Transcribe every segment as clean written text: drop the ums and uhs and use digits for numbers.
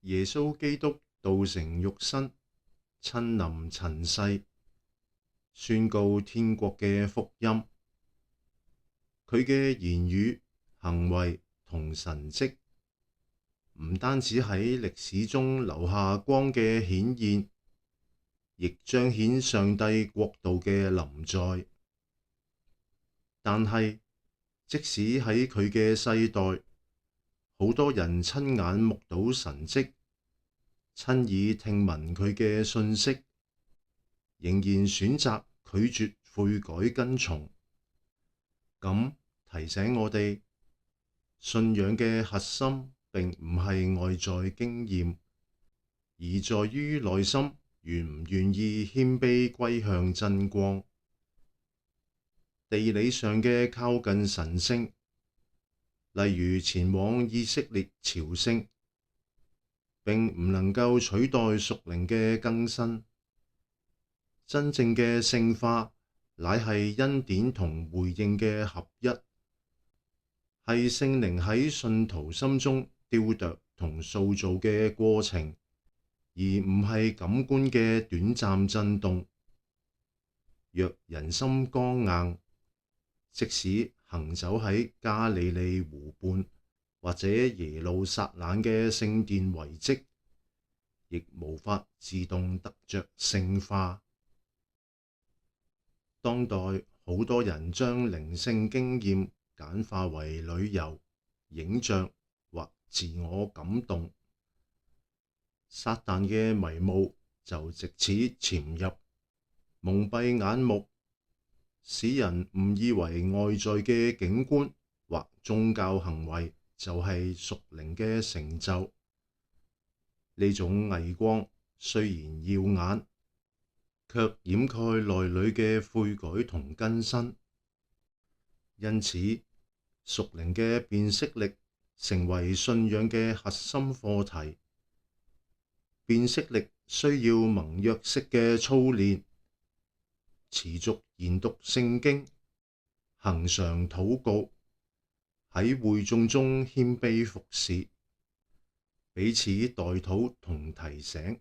耶穌基督道成肉身，親臨塵世，宣告天國嘅福音。佢嘅言語、行為同神蹟，唔單止喺歷史中留下光嘅顯現，亦彰顯上帝國度嘅臨在。但係，即使喺佢嘅世代，好多人親眼目睹神蹟，親耳聽聞佢嘅訊息，仍然選擇拒絕悔改跟從。咁提醒我哋，信仰嘅核心並唔係外在經驗，而在於內心願唔願意謙卑歸向真光。地理上嘅靠近神聖，例如前往以色列朝聖，並唔能夠取代屬靈嘅更新。真正嘅聖化，乃係恩典同回應嘅合一，係聖靈喺信徒心中雕琢同塑造嘅過程，而唔係感官嘅短暫震動。若人心剛硬，即使行走喺加利利湖畔或者耶路撒冷嘅聖殿遺跡，亦無法自動得着聖化。當代好多人將靈性經驗簡化為旅遊、影像或自我感動，撒旦嘅迷霧就藉此潛入，蒙蔽眼目，使人誤以為外在嘅景觀或宗教行為就係屬靈嘅成就。呢種偽光雖然耀眼，卻掩蓋內裏嘅悔改同更新。因此，屬靈嘅辨識力成為信仰嘅核心課題。辨識力需要盟約式嘅操練，持續研讀聖經，恆常禱告，喺會眾中謙卑服侍，彼此代禱同提醒。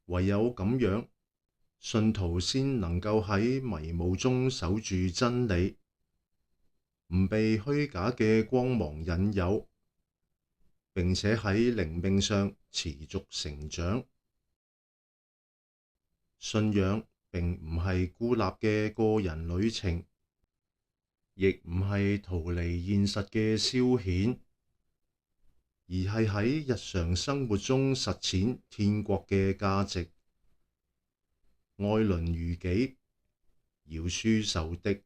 唯有咁樣，信徒先能夠喺迷霧中守住真理，唔被虛假嘅光芒引誘，並且喺靈命上持續成長。信仰並唔係孤立嘅個人旅程，亦唔係逃離現實嘅消遣，而係喺日常生活中實踐天國嘅價值。愛鄰如己，饒恕仇敵，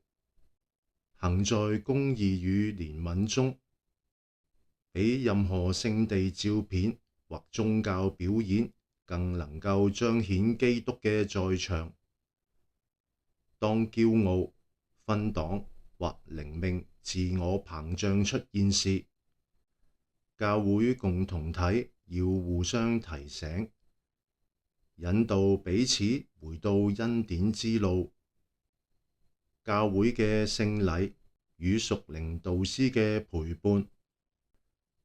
行在公義與憐憫中，比任何聖地照片或宗教表演更能夠彰顯基督嘅在場。當驕傲、分黨或靈命自我膨脹出現時，教會共同體要互相提醒，引導彼此回到恩典之路。教會嘅聖禮與屬靈導師嘅陪伴，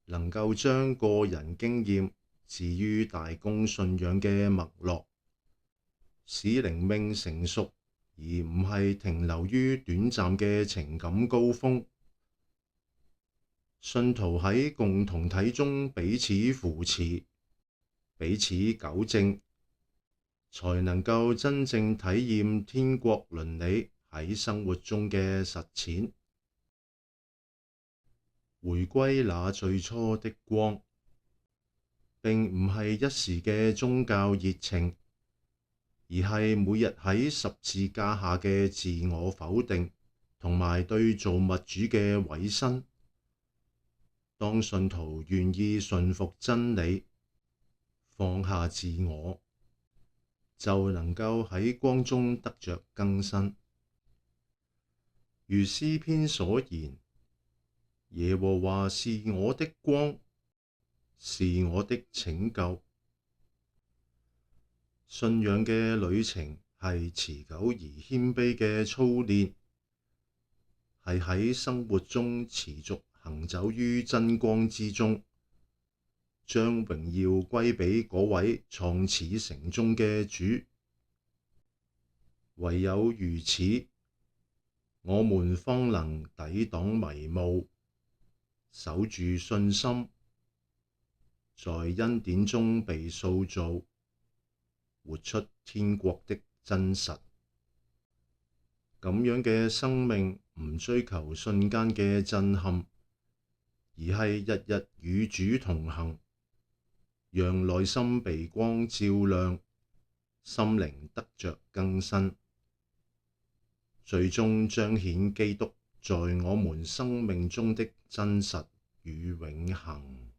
能夠將個人經驗置於大公信仰嘅脈絡，使靈命成熟，而唔係停留於短暫嘅情感高峰。信徒喺共同體中彼此扶持，彼此糾正，才能夠真正體驗天國倫理喺生活中嘅實踐。回歸那最初的光，並唔係一時嘅宗教熱情，而係每日喺十字架下嘅自我否定，同埋對造物主嘅委身。當信徒願意順服真理，放下自我，就能夠喺光中得着更新。如詩篇所言，耶和華是我的光，是我的拯救。信仰嘅旅程係持久而謙卑嘅操練，係喺生活中持續行走於真光之中，將榮耀歸畀嗰位創始成終嘅主。唯有如此，我們方能抵擋迷霧，守住信心，在恩典中被塑造，活出天國的真實。咁樣嘅生命唔追求瞬間嘅震撼，而係日日與主同行，讓內心被光照亮，心靈得着更新，最終彰顯基督在我們生命中的真實與永恆。